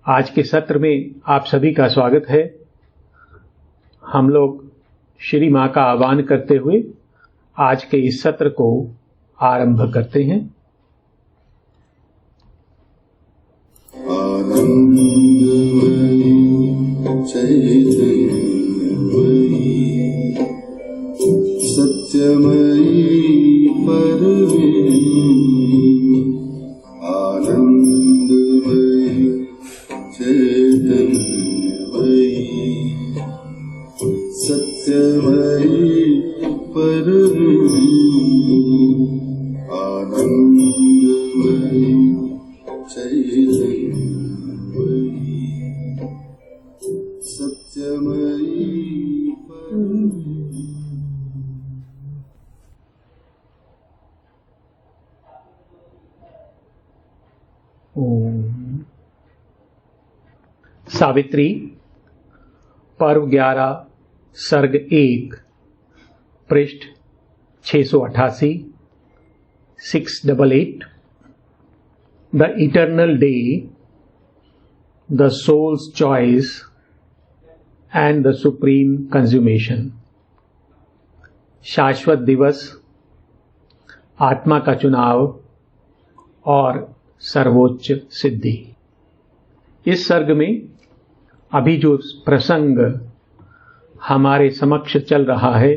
आज के सत्र में आप सभी का स्वागत है। हम लोग श्री मां का आह्वान करते हुए आज के इस सत्र को आरंभ करते हैं। सत्यमयी परमेश्वरी आनंदमयी चैतन्यमयी सत्यमयी परमेश्वरी आनंदमयी चैतन्यमयी सत्यमयी सावित्री पर्व 11 सर्ग 1 पृष्ठ 688 688 the eternal day the souls choice and the supreme consummation. शाश्वत दिवस, आत्मा का चुनाव और सर्वोच्च सिद्धि। इस सर्ग में अभी जो प्रसंग हमारे समक्ष चल रहा है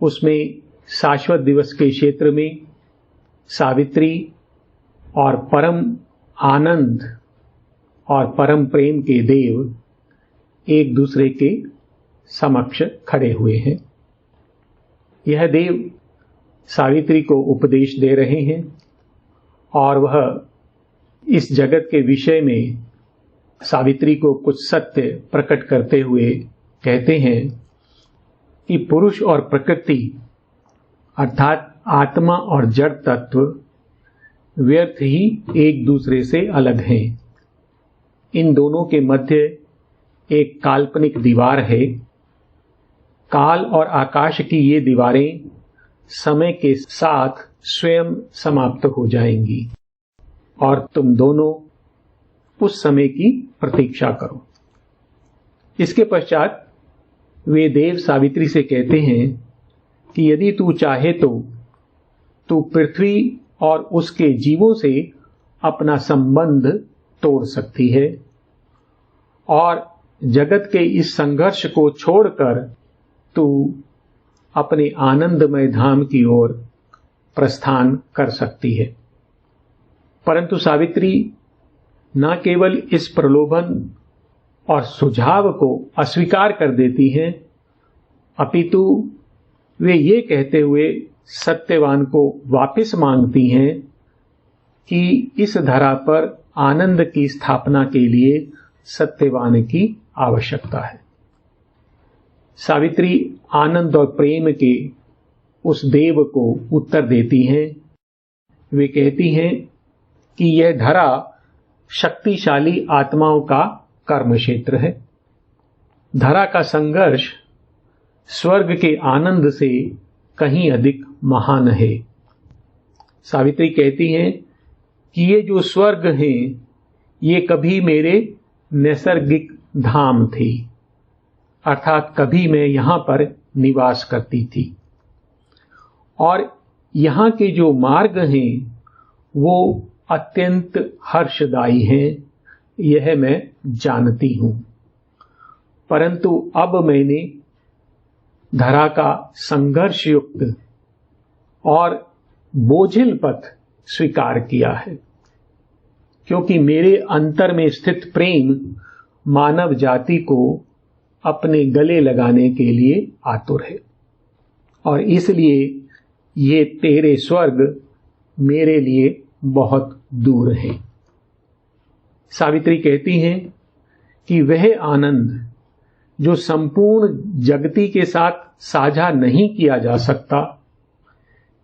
उसमें शाश्वत दिवस के क्षेत्र में सावित्री और परम आनंद और परम प्रेम के देव एक दूसरे के समक्ष खड़े हुए हैं। यह देव सावित्री को उपदेश दे रहे हैं और वह इस जगत के विषय में सावित्री को कुछ सत्य प्रकट करते हुए कहते हैं कि पुरुष और प्रकृति अर्थात आत्मा और जड़ तत्व व्यर्थ ही एक दूसरे से अलग हैं। इन दोनों के मध्य एक काल्पनिक दीवार है। काल और आकाश की ये दीवारें समय के साथ स्वयं समाप्त हो जाएंगी और तुम दोनों उस समय की प्रतीक्षा करो। इसके पश्चात वे देव सावित्री से कहते हैं कि यदि तू चाहे तो तू पृथ्वी और उसके जीवों से अपना संबंध तोड़ सकती है और जगत के इस संघर्ष को छोड़कर तू अपने आनंदमय धाम की ओर प्रस्थान कर सकती है। परंतु सावित्री न केवल इस प्रलोभन और सुझाव को अस्वीकार कर देती हैं, अपितु वे ये कहते हुए सत्यवान को वापस मांगती हैं कि इस धरा पर आनंद की स्थापना के लिए सत्यवान की आवश्यकता है। सावित्री आनंद और प्रेम के उस देव को उत्तर देती हैं। वे कहती हैं कि यह धरा शक्तिशाली आत्माओं का कर्म क्षेत्र है। धरा का संघर्ष स्वर्ग के आनंद से कहीं अधिक महान है। सावित्री कहती हैं कि ये जो स्वर्ग हैं ये कभी मेरे नैसर्गिक धाम थे, अर्थात कभी मैं यहां पर निवास करती थी और यहां के जो मार्ग हैं वो अत्यंत हर्षदायी हैं, यह मैं जानती हूं। परंतु अब मैंने धरा का संघर्ष युक्त और बोझिल पथ स्वीकार किया है, क्योंकि मेरे अंतर में स्थित प्रेम मानव जाति को अपने गले लगाने के लिए आतुर है और इसलिए ये तेरे स्वर्ग मेरे लिए बहुत दूर हैं। सावित्री कहती हैं कि वह आनंद जो संपूर्ण जगती के साथ साझा नहीं किया जा सकता,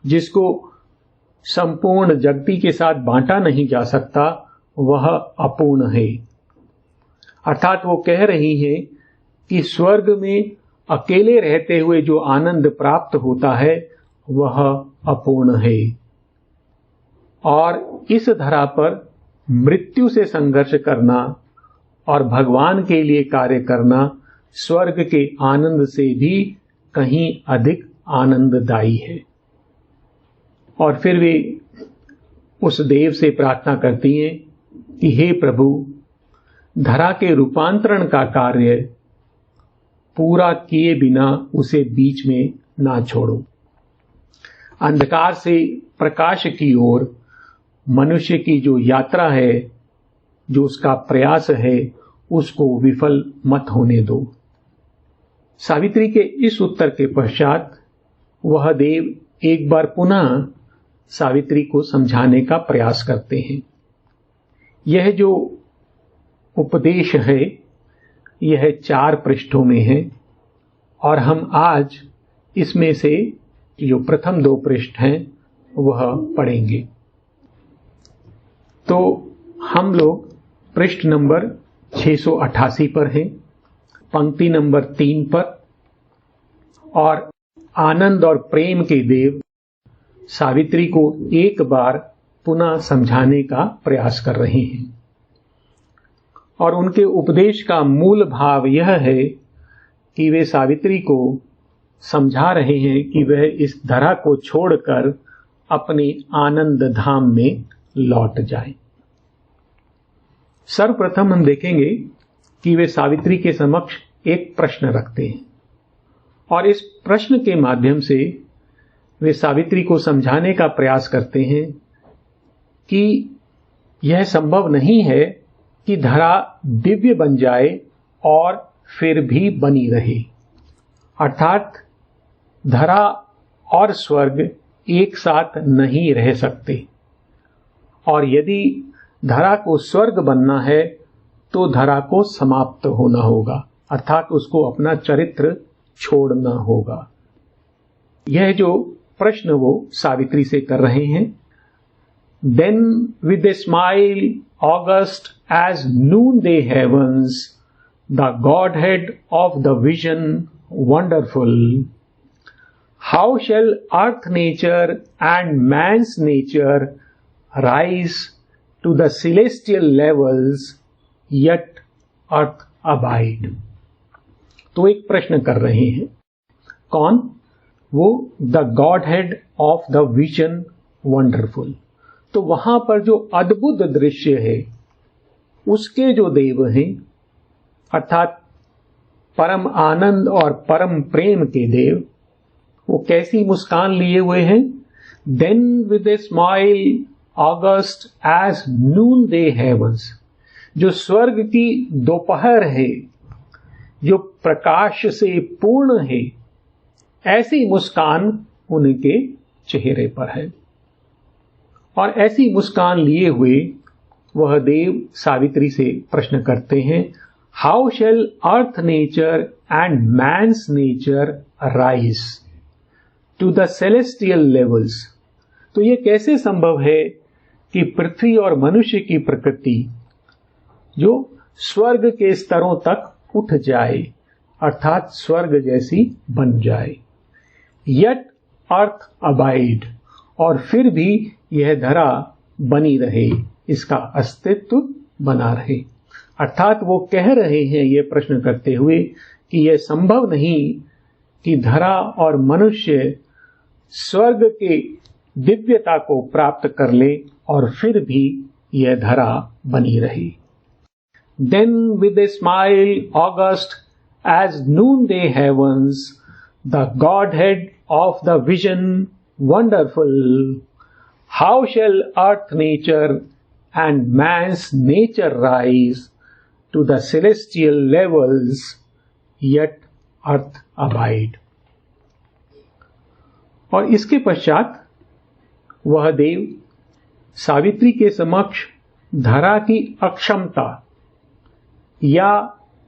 जिसको संपूर्ण जगती के साथ बांटा नहीं जा सकता, वह अपूर्ण है। अर्थात वो कह रही हैं कि स्वर्ग में अकेले रहते हुए जो आनंद प्राप्त होता है वह अपूर्ण है और इस धरा पर मृत्यु से संघर्ष करना और भगवान के लिए कार्य करना स्वर्ग के आनंद से भी कहीं अधिक आनंददायी है। और फिर वे उस देव से प्रार्थना करती हैं कि हे प्रभु, धरा के रूपांतरण का कार्य पूरा किए बिना उसे बीच में ना छोड़ो। अंधकार से प्रकाश की ओर मनुष्य की जो यात्रा है, जो उसका प्रयास है, उसको विफल मत होने दो। सावित्री के इस उत्तर के पश्चात वह देव एक बार पुनः सावित्री को समझाने का प्रयास करते हैं। यह जो उपदेश है, यह 4 पृष्ठों में है और हम आज इसमें से जो प्रथम 2 पृष्ठ हैं वह पढ़ेंगे। तो हम लोग पृष्ठ नंबर 688 पर हैं, पंक्ति नंबर 3 पर, और आनंद और प्रेम के देव सावित्री को एक बार पुनः समझाने का प्रयास कर रहे हैं। और उनके उपदेश का मूल भाव यह है कि वे सावित्री को समझा रहे हैं कि वह इस धरा को छोड़कर अपने आनंद धाम में लौट जाए। सर्वप्रथम हम देखेंगे कि वे सावित्री के समक्ष एक प्रश्न रखते हैं और इस प्रश्न के माध्यम से वे सावित्री को समझाने का प्रयास करते हैं कि यह संभव नहीं है कि धरा दिव्य बन जाए और फिर भी बनी रहे। अर्थात धरा और स्वर्ग एक साथ नहीं रह सकते, और यदि धरा को स्वर्ग बनना है तो धरा को समाप्त होना होगा, अर्थात उसको अपना चरित्र छोड़ना होगा। यह जो प्रश्न वो सावित्री से कर रहे हैं। Then with a smile august as noonday heavens, the Godhead of the vision wonderful, how shall earth nature and man's nature rise to the celestial levels, yet earth abide? तो एक प्रश्न कर रहे हैं। कौन? वो the God head of the vision wonderful. तो वहां पर जो अद्भुत दृश्य है उसके जो देव हैं, अर्थात परम आनंद और परम प्रेम के देव, वो कैसी मुस्कान लिए हुए हैं? Then with a smile august as noon day heavens, जो स्वर्ग की दोपहर है, जो प्रकाश से पूर्ण है, ऐसी मुस्कान उनके चेहरे पर है। और ऐसी मुस्कान लिए हुए वह देव सावित्री से प्रश्न करते हैं, how shall earth nature and man's nature rise to the celestial levels? तो यह कैसे संभव है कि पृथ्वी और मनुष्य की प्रकृति जो स्वर्ग के स्तरों तक उठ जाए, अर्थात स्वर्ग जैसी बन जाए। यट अर्थ अबाइड, और फिर भी यह धरा बनी रहे, इसका अस्तित्व बना रहे। अर्थात वो कह रहे हैं ये प्रश्न करते हुए कि यह संभव नहीं कि धरा और मनुष्य स्वर्ग के दिव्यता को प्राप्त कर ले और फिर भी यह धरा बनी रहे। Then with a smile august as noonday heavens, the Godhead of the vision wonderful, how shall earth nature and man's nature rise to the celestial levels, yet earth abide? और इसके पश्चात वह देव सावित्री के समक्ष धरा की अक्षमता, या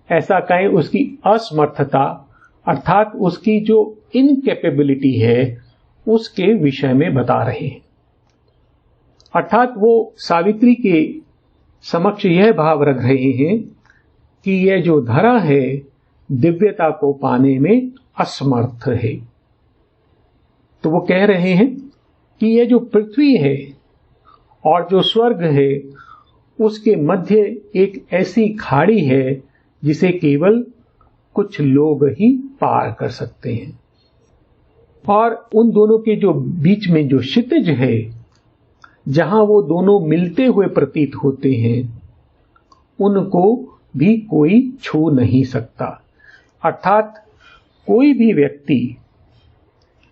ऐसा कहें उसकी असमर्थता, अर्थात उसकी जो इनकैपेबिलिटी है, उसके विषय में बता रहे हैं। अर्थात वो सावित्री के समक्ष यह भाव रख रहे हैं कि यह जो धरा है दिव्यता को पाने में असमर्थ है। तो वो कह रहे हैं कि यह जो पृथ्वी है और जो स्वर्ग है, उसके मध्य एक ऐसी खाड़ी है जिसे केवल कुछ लोग ही पार कर सकते हैं। और उन दोनों के जो बीच में जो क्षितिज है, जहां वो दोनों मिलते हुए प्रतीत होते हैं, उनको भी कोई छू नहीं सकता। अर्थात कोई भी व्यक्ति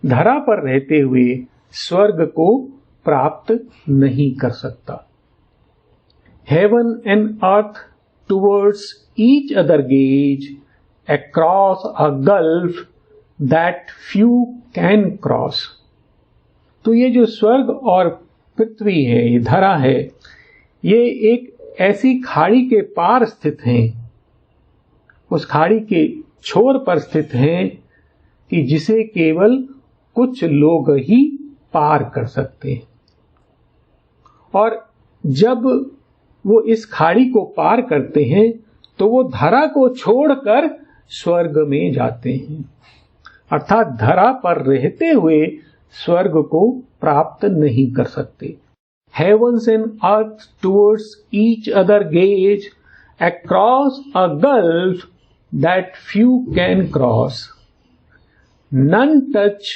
धरा पर रहते हुए स्वर्ग को प्राप्त नहीं कर सकता। Heaven and earth towards each other gaze across a gulf that few can cross। तो ये जो स्वर्ग और पृथ्वी है, ये धरा है, ये एक ऐसी खाड़ी के पार स्थित हैं, उस खाड़ी के छोर पर स्थित हैं कि जिसे केवल कुछ लोग ही पार कर सकते हैं। और जब वो इस खाड़ी को पार करते हैं तो वो धरा को छोड़कर स्वर्ग में जाते हैं। अर्थात धरा पर रहते हुए स्वर्ग को प्राप्त नहीं कर सकते। Heavens and earth towards each other gaze across a gulf that few can cross. None touch,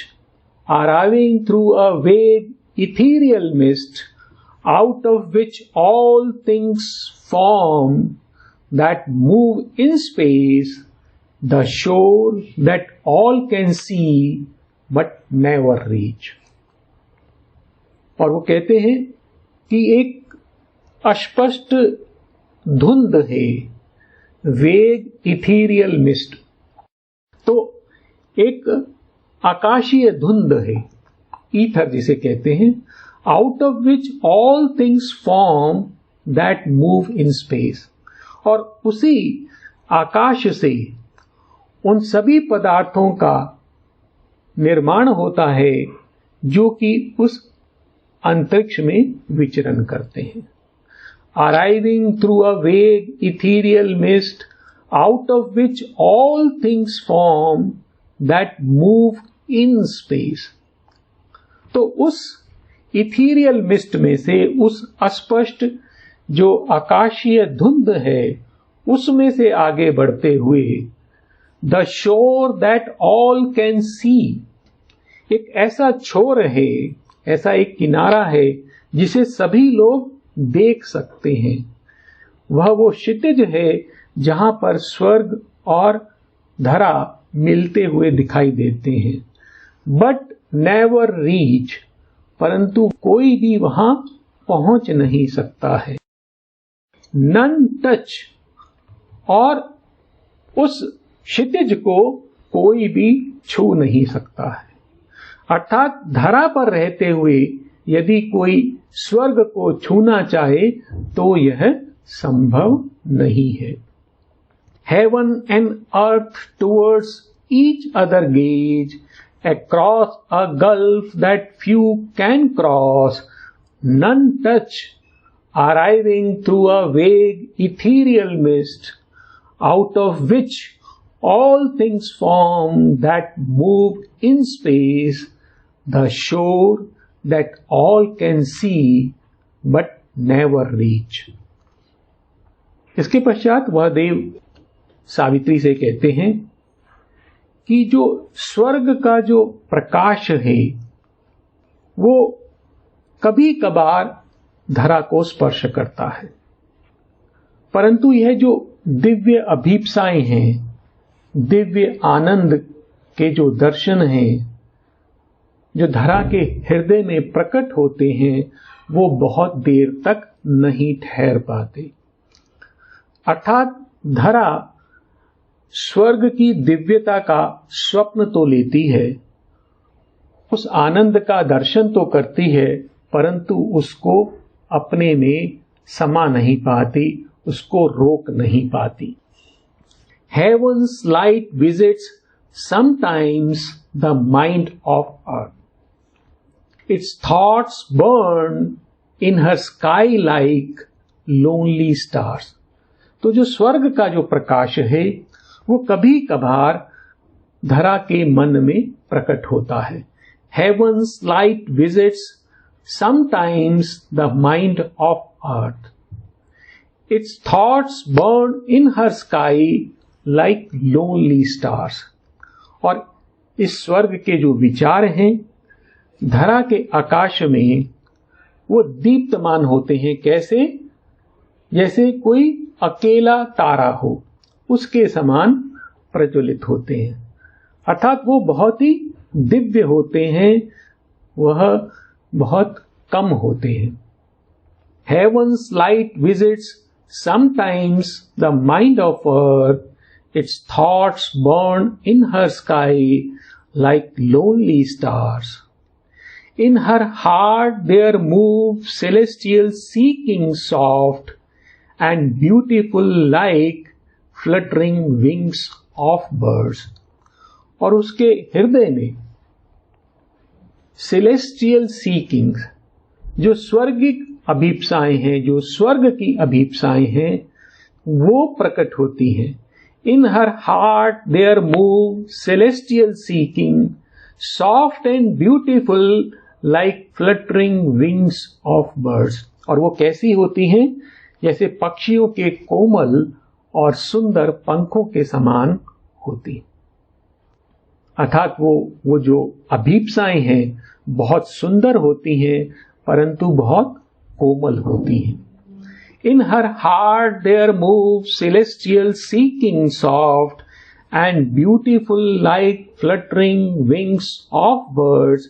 arriving through a vague ethereal mist, out of which all things form that move in space, the shore that all can see but never reach। और वो कहते हैं कि एक अस्पष्ट धुंध है, वेग इथीरियल मिस्ट। तो एक आकाशीय धुंध है, ईथर जिसे कहते हैं, out of which all things form that move in space. और उसी आकाश से उन सभी पदार्थों का निर्माण होता है जो कि उस अंतरिक्ष में विचरण करते हैं। अराइविंग थ्रू अ वेग ethereal mist out of which all things form that move in space. तो उस इथीरियल मिस्ट में से, उस अस्पष्ट जो आकाशीय धुंध है, उसमें से आगे बढ़ते हुए the shore that all can see, एक ऐसा छोर है, ऐसा एक किनारा है जिसे सभी लोग देख सकते हैं। वह वो क्षितिज है जहां पर स्वर्ग और धरा मिलते हुए दिखाई देते हैं। बट नेवर रीच, परंतु कोई भी वहां पहुंच नहीं सकता है। नन टच, और उस क्षितिज को कोई भी छू नहीं सकता है। अर्थात धरा पर रहते हुए यदि कोई स्वर्ग को छूना चाहे तो यह संभव नहीं है। Heaven and earth towards each other gaze across a gulf that few can cross, none touch, arriving through a vague ethereal mist, out of which all things form that move in space, the shore that all can see but never reach। इसके पश्चात वह देव सावित्री से कहते हैं कि जो स्वर्ग का जो प्रकाश है वो कभी कभार धरा को स्पर्श करता है, परंतु यह जो दिव्य अभीप्साएं हैं, दिव्य आनंद के जो दर्शन हैं, जो धरा के हृदय में प्रकट होते हैं, वो बहुत देर तक नहीं ठहर पाते। अर्थात धरा स्वर्ग की दिव्यता का स्वप्न तो लेती है, उस आनंद का दर्शन तो करती है, परंतु उसको अपने में समा नहीं पाती, उसको रोक नहीं पाती। Heaven's light visits sometimes the mind of earth. Its thoughts burn in her sky like lonely stars। तो जो स्वर्ग का जो प्रकाश है वो कभी कभार धरा के मन में प्रकट होता है। Heaven's light visits sometimes the mind of earth. Its thoughts burn in her sky like lonely stars. और इस स्वर्ग के जो विचार हैं धरा के आकाश में वो दीप्तमान होते हैं। कैसे? जैसे कोई अकेला तारा हो, उसके समान प्रज्वलित होते हैं। अर्थात वो बहुत ही दिव्य होते हैं, वह बहुत कम होते हैं। Heaven's light visits sometimes the mind of earth. Its thoughts burn in her sky like lonely stars. In her heart there move celestial seeking soft and beautiful like fluttering wings of birds. और उसके हृदय में celestial seeking, जो स्वर्गिक अभीप्साएं हैं, जो स्वर्ग की अभीप्साएं हैं, वो प्रकट होती हैं। In her heart there move celestial seeking, soft and beautiful like fluttering wings of birds. और वो कैसी होती हैं? जैसे पक्षियों के कोमल और सुंदर पंखों के समान होती। अर्थात वो जो अभीप्साएं हैं बहुत सुंदर होती हैं, परंतु बहुत कोमल होती हैं। In her heart there move celestial seeking soft and beautiful like fluttering wings of birds,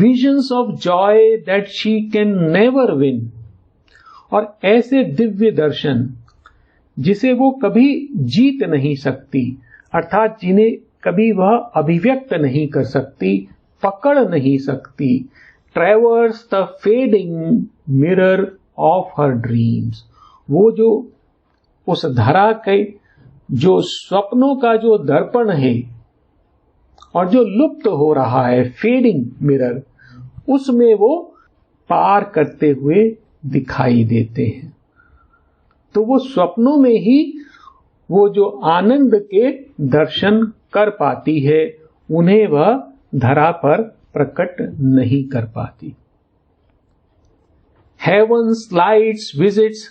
visions of joy that she can never win. और ऐसे दिव्य दर्शन जिसे वो कभी जीत नहीं सकती, अर्थात जिन्हें कभी वह अभिव्यक्त नहीं कर सकती, पकड़ नहीं सकती। Traverse the fading mirror of her dreams. वो जो उस धरा के जो स्वप्नों का जो दर्पण है और जो लुप्त हो रहा है, फेडिंग मिरर, उसमें वो पार करते हुए दिखाई देते हैं। तो वो स्वप्नों में ही वो जो आनंद के दर्शन कर पाती है, उन्हें वह धरा पर प्रकट नहीं कर पाती। Heaven's lights visits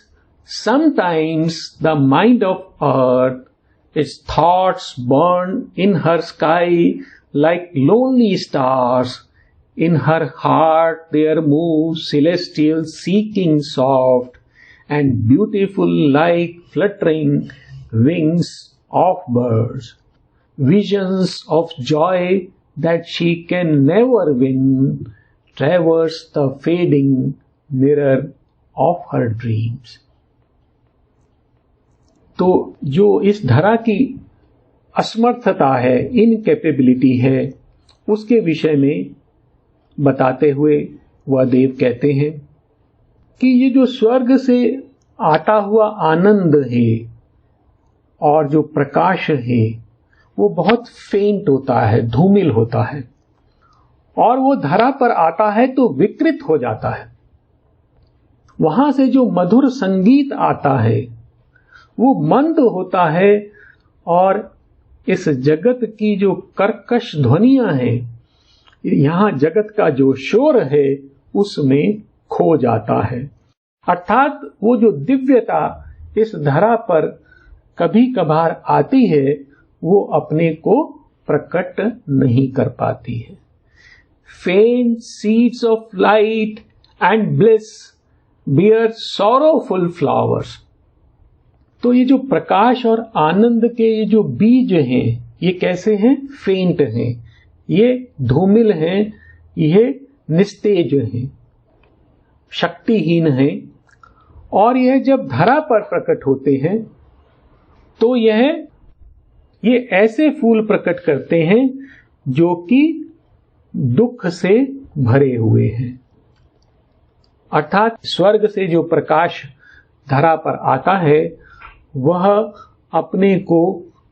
sometimes the mind of earth. Its thoughts burn in her sky like lonely stars. In her heart there move celestial seeking soft and beautiful like fluttering wings of birds. Visions of joy that she can never win traverse the fading mirror of her dreams. तो जो इस धरा की असमर्थता है, incapability है, उसके विषय में बताते हुए वह देव कहते हैं कि ये जो स्वर्ग से आता हुआ आनंद है और जो प्रकाश है वो बहुत फेंट होता है, धूमिल होता है, और वो धरा पर आता है तो विकृत हो जाता है। वहां से जो मधुर संगीत आता है वो मंद होता है और इस जगत की जो कर्कश ध्वनियां हैं, यहां जगत का जो शोर है उसमें खो जाता है। अर्थात वो जो दिव्यता इस धरा पर कभी कभार आती है वो अपने को प्रकट नहीं कर पाती है। Faint seeds of light and bliss bear sorrowful flowers. तो ये जो प्रकाश और आनंद के ये जो बीज हैं, ये कैसे हैं? फेंट हैं, ये धूमिल हैं, ये निस्तेज हैं, शक्तिहीन हैं। और यह जब धरा पर प्रकट होते हैं तो ये ऐसे फूल प्रकट करते हैं जो कि दुख से भरे हुए हैं। अर्थात स्वर्ग से जो प्रकाश धरा पर आता है वह अपने को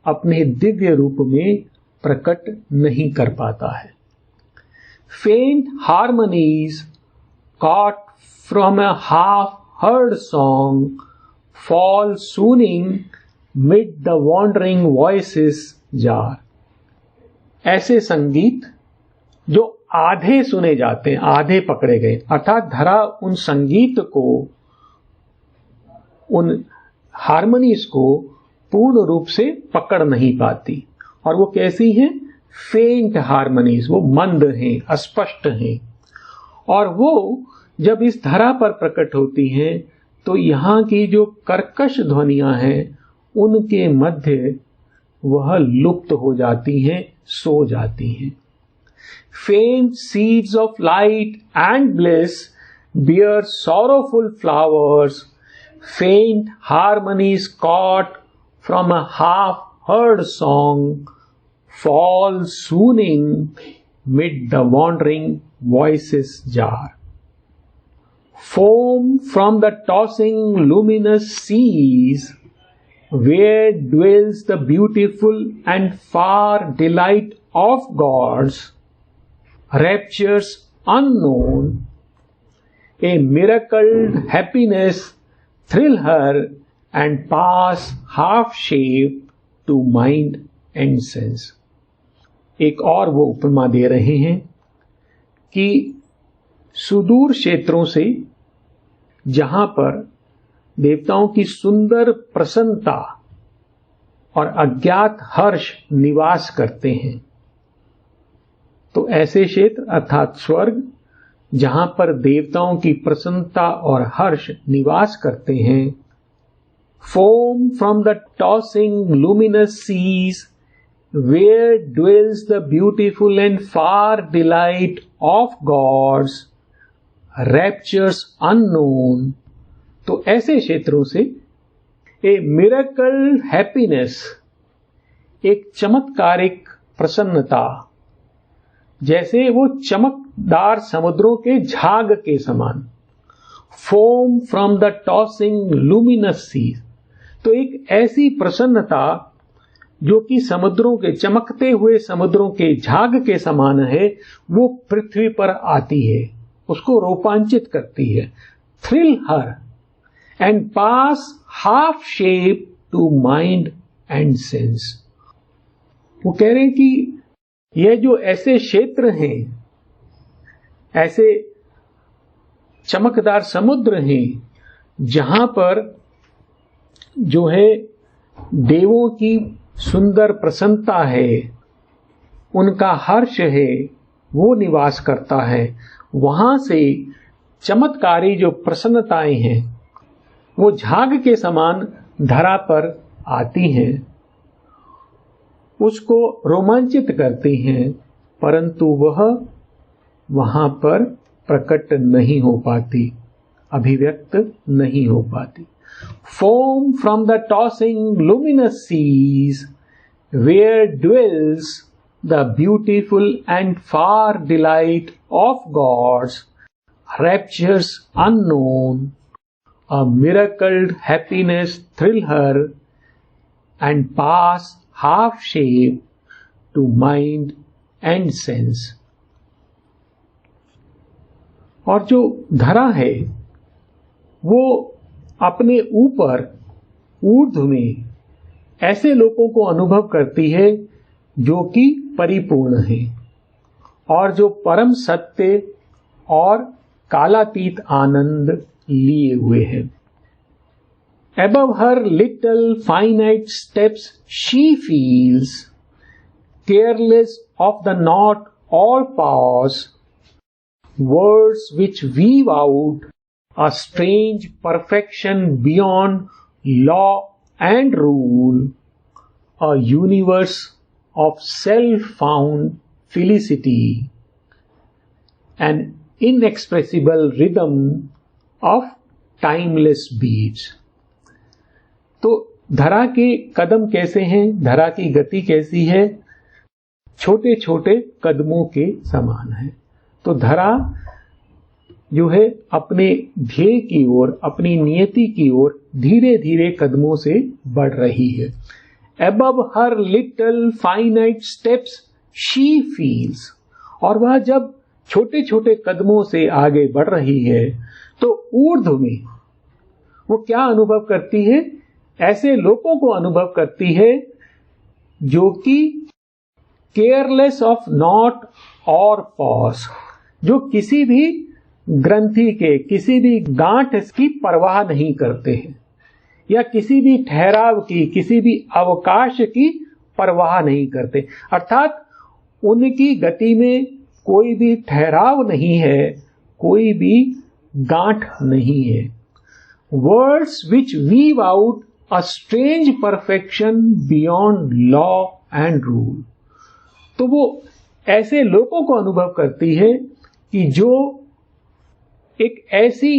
अपने दिव्य रूप में प्रकट नहीं कर पाता है। फेंट harmonies caught from a half-heard song fall swooning mid the wandering voices jar. ऐसे संगीत जो आधे सुने जाते हैं, आधे पकड़े गए, अर्थात धरा उन संगीत को, उन हार्मनीज को पूर्ण रूप से पकड़ नहीं पाती। और वो कैसी हैं? फेंट हार्मनीज, वो मंद हैं, अस्पष्ट हैं। और वो जब इस धरा पर प्रकट होती हैं तो यहाँ की जो कर्कश ध्वनियां हैं उनके मध्य वह लुप्त हो जाती हैं, सो जाती हैं। Faint seeds of light and bliss bear sorrowful flowers, faint harmonies caught from a half-heard song fall swooning mid the wandering voices jar. Foam from the tossing luminous seas, where dwells the beautiful and far delight of gods, raptures unknown, a miracled happiness thrill her and pass half-shaped to mind and sense. एक और वो उपमा दे रहे हैं कि सुदूर क्षेत्रों से जहां पर देवताओं की सुंदर प्रसन्नता और अज्ञात हर्ष निवास करते हैं, तो ऐसे क्षेत्र अर्थात स्वर्ग जहां पर देवताओं की प्रसन्नता और हर्ष निवास करते हैं, foam from the tossing luminous seas, where dwells the beautiful and far delight of gods, raptures unknown, तो ऐसे क्षेत्रों से ए मिरेकल हैप्पीनेस, एक चमत्कारिक प्रसन्नता, जैसे वो चमकदार समुद्रों के झाग के समान, foam from the tossing luminous sea, तो एक ऐसी प्रसन्नता जो कि समुद्रों के चमकते हुए समुद्रों के झाग के समान है, वो पृथ्वी पर आती है, उसको रोमांचित करती है, thrill her and pass half shape to mind and sense. वो कह रहे हैं कि यह जो ऐसे क्षेत्र हैं, ऐसे चमकदार समुद्र हैं जहां पर जो है देवों की सुंदर प्रसन्नता है, उनका हर्ष है, वो निवास करता है, वहां से चमत्कारी जो प्रसन्नताएं हैं वो झाग के समान धरा पर आती हैं, उसको रोमांचित करती हैं, परंतु वह वहां पर प्रकट नहीं हो पाती, अभिव्यक्त नहीं हो पाती। Foam from the tossing luminous seas, where dwells the beautiful and far delight of gods, raptures unknown, a miracled happiness thrill her and pass half shape to mind and sense। और जो धरा है वो अपने ऊपर ऊर्ध्व में ऐसे लोगों को अनुभव करती है जो कि परिपूर्ण है और जो परम सत्य और कालातीत आनंद लिए हुए हैं। Above her little finite steps she feels, careless of the not all powers, words which weave out a strange perfection beyond law and rule, a universe of self-found felicity, an inexpressible rhythm of timeless beats। तो धरा के कदम कैसे हैं, धरा की गति कैसी है? छोटे छोटे कदमों के समान है। तो धरा जो है अपने ध्येय की ओर, अपनी नियति की ओर धीरे धीरे कदमों से बढ़ रही है। Above her little finite steps she feels, और वह जब छोटे छोटे कदमों से आगे बढ़ रही है तो ऊर्ध्व में वो क्या अनुभव करती है? ऐसे लोगों को अनुभव करती है जो कि केयरलेस ऑफ नॉट और पॉज, जो किसी भी ग्रंथि के, किसी भी गांठ की परवाह नहीं करते हैं। या किसी भी ठहराव की, किसी भी अवकाश की परवाह नहीं करते। अर्थात उनकी गति में कोई भी ठहराव नहीं है, कोई भी गांठ नहीं है। Words which weave out a strange perfection beyond law and rule. तो वो ऐसे लोगों को अनुभव करती है कि जो एक ऐसी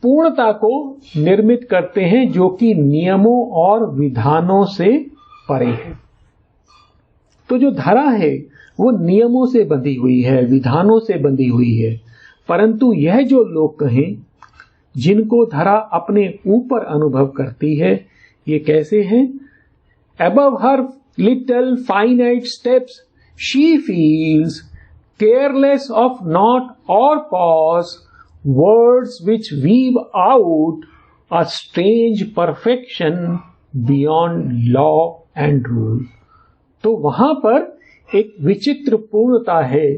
पूर्णता को निर्मित करते हैं जो कि नियमों और विधानों से परे है। तो जो धरा है वो नियमों से बंधी हुई है, विधानों से बंधी हुई है, परंतु यह जो लोग कहें जिनको धरा अपने ऊपर अनुभव करती है, ये कैसे हैं? Above her little finite steps she feels, careless of knot or pause, words which weave out a strange perfection beyond law and rule। तो वहां पर एक विचित्र पूर्णता है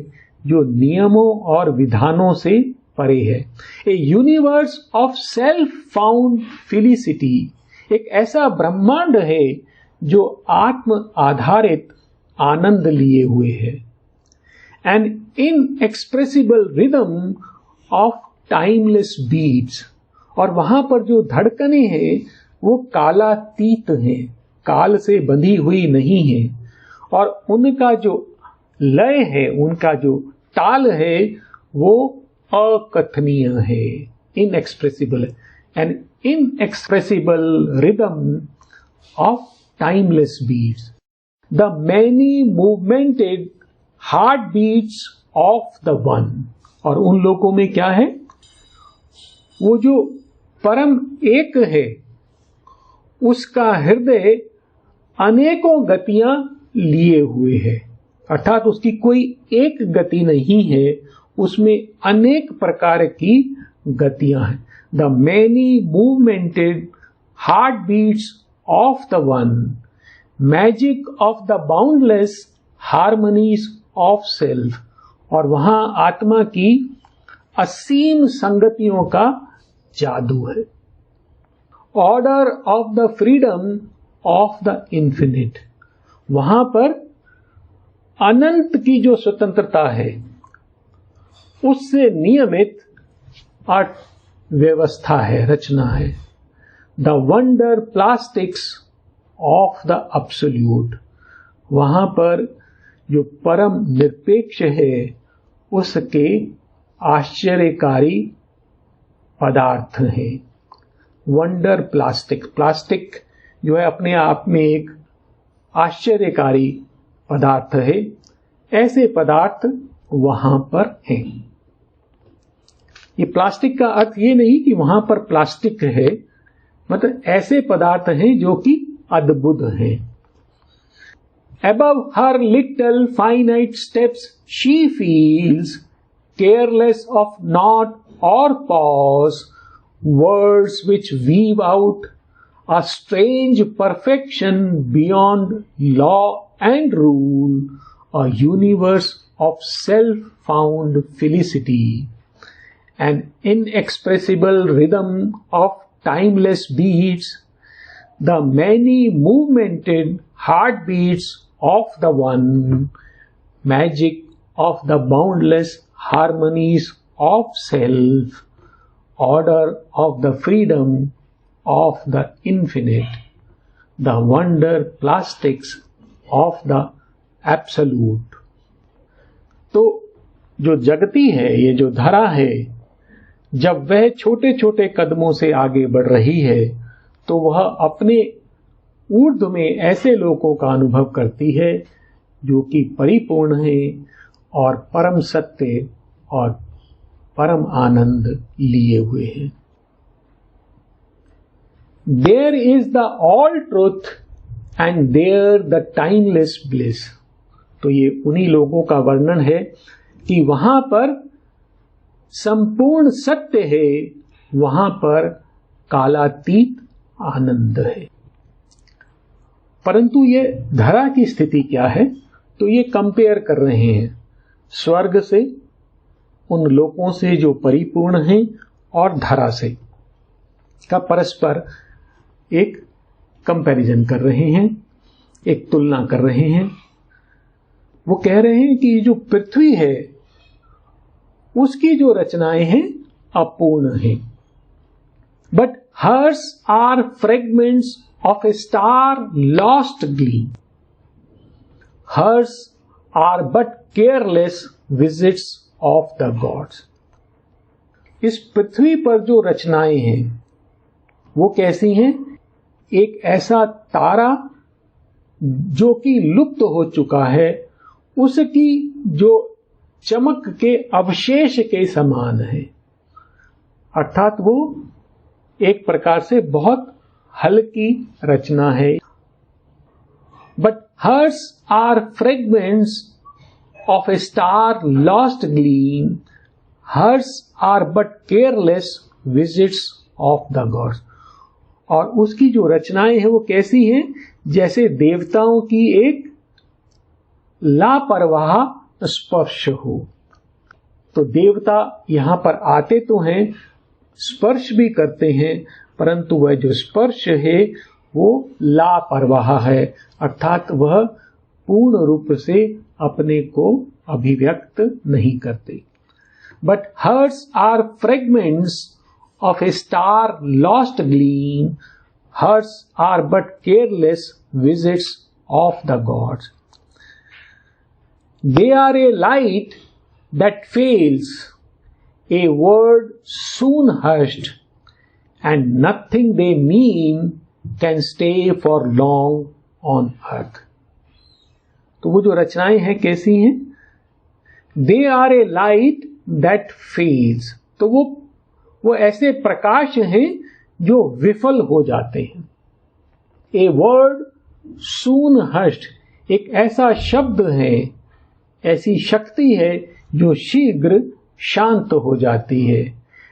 जो नियमों और विधानों से परे है। ए universe of self found felicity, एक ऐसा ब्रह्मांड है जो आत्म आधारित आनंद लिए हुए है। An inexpressible rhythm of timeless beats, और वहां पर जो धड़कने हैं वो कालातीत हैं, काल से बंधी हुई नहीं है, और उनका जो लय है, उनका जो ताल है वो अकथनीय है, इनएक्सप्रेसिबल है। An inexpressible rhythm of timeless beats, the many movemented heartbeats of the one। और उन लोगों में क्या है? वो जो परम एक है उसका हृदय अनेकों गतियां लिए हुए है, अर्थात उसकी कोई एक गति नहीं है, उसमें अनेक प्रकार की गतियां हैं। The many movemented heartbeats of the one, magic of the boundless harmonies of self। और वहां आत्मा की असीम संगतियों का जादू है। Order of the freedom of the infinite, वहां पर अनंत की जो स्वतंत्रता है उससे नियमित व्यवस्था है, रचना है। The wonder plastics of the absolute, वहां पर जो परम निरपेक्ष है उसके आश्चर्यकारी पदार्थ हैं। वंडर प्लास्टिक, प्लास्टिक जो है अपने आप में एक आश्चर्यकारी पदार्थ है, ऐसे पदार्थ वहां पर हैं। ये प्लास्टिक का अर्थ ये नहीं कि वहां पर प्लास्टिक है, मतलब ऐसे पदार्थ हैं जो कि अद्भुत हैं। Above her little finite steps she feels, careless of knot or pause, words which weave out a strange perfection beyond law and rule, a universe of self-found felicity, an inexpressible rhythm of timeless beats, the many movemented heartbeats of the one, magic of the boundless harmonies of self, order of the freedom of the infinite, the wonder plastics of the absolute। तो जो जगती है, ये जो धरा है, जब वह छोटे छोटे कदमों से आगे बढ़ रही है तो वह अपने ऊर्ध्व में ऐसे लोगों का अनुभव करती है जो कि परिपूर्ण है और परम सत्य और परम आनंद लिए हुए हैं। There is the all truth and there the timeless bliss। तो ये उन्हीं लोगों का वर्णन है कि वहां पर संपूर्ण सत्य है, वहां पर कालातीत आनंद है। परंतु ये धरा की स्थिति क्या है? तो ये कंपेयर कर रहे हैं स्वर्ग से, उन लोगों से जो परिपूर्ण हैं, और धरा से, का परस्पर एक कंपैरिजन कर रहे हैं, एक तुलना कर रहे हैं। वो कह रहे हैं कि जो पृथ्वी है उसकी जो रचनाएं हैं अपूर्ण हैं, but hers are fragments of a star lost gleam, hers are but careless visits of the gods. इस पृथ्वी पर जो रचनाएं हैं वो कैसी हैं? एक ऐसा तारा जो कि लुप्त हो चुका है, उसकी जो चमक के अवशेष के समान है, अर्थात वो एक प्रकार से बहुत हल्की रचना है। But hers are fragments of a star lost gleam, hers are but careless visits of the gods. और उसकी जो रचनाएं हैं वो कैसी हैं? जैसे देवताओं की एक लापरवाह स्पर्श हो। तो देवता यहां पर आते तो हैं, स्पर्श भी करते हैं, परंतु वह जो स्पर्श है वो लापरवाह है, अर्थात वह पूर्ण रूप से अपने को अभिव्यक्त नहीं करते। But hers are fragments of a star lost gleam, hers are but careless visits of the gods. They are a light that fails, a word soon hushed, and nothing they mean can stay for long on earth. तो वो जो रचनाएं हैं कैसी हैं? They are a light that fails. तो वो ऐसे प्रकाश हैं जो विफल हो जाते हैं। ए वर्ड सून हस्ट, एक ऐसा शब्द है, ऐसी शक्ति है जो शीघ्र शांत हो जाती है।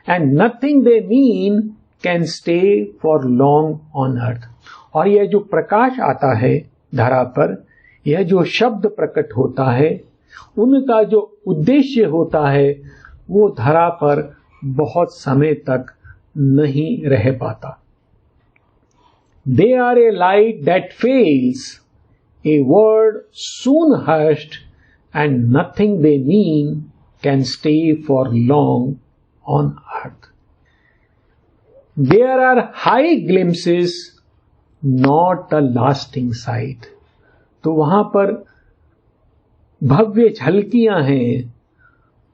And nothing they mean can stay for long on अर्थ। और यह जो प्रकाश आता है धरा पर, यह जो शब्द प्रकट होता है, उनका जो उद्देश्य होता है वो धरा पर बहुत समय तक नहीं रह पाता। They are a light that fails, a word soon hushed, and nothing they mean can stay for long on earth. There are high glimpses, not a lasting sight. तो वहां पर भव्य झलकियां हैं,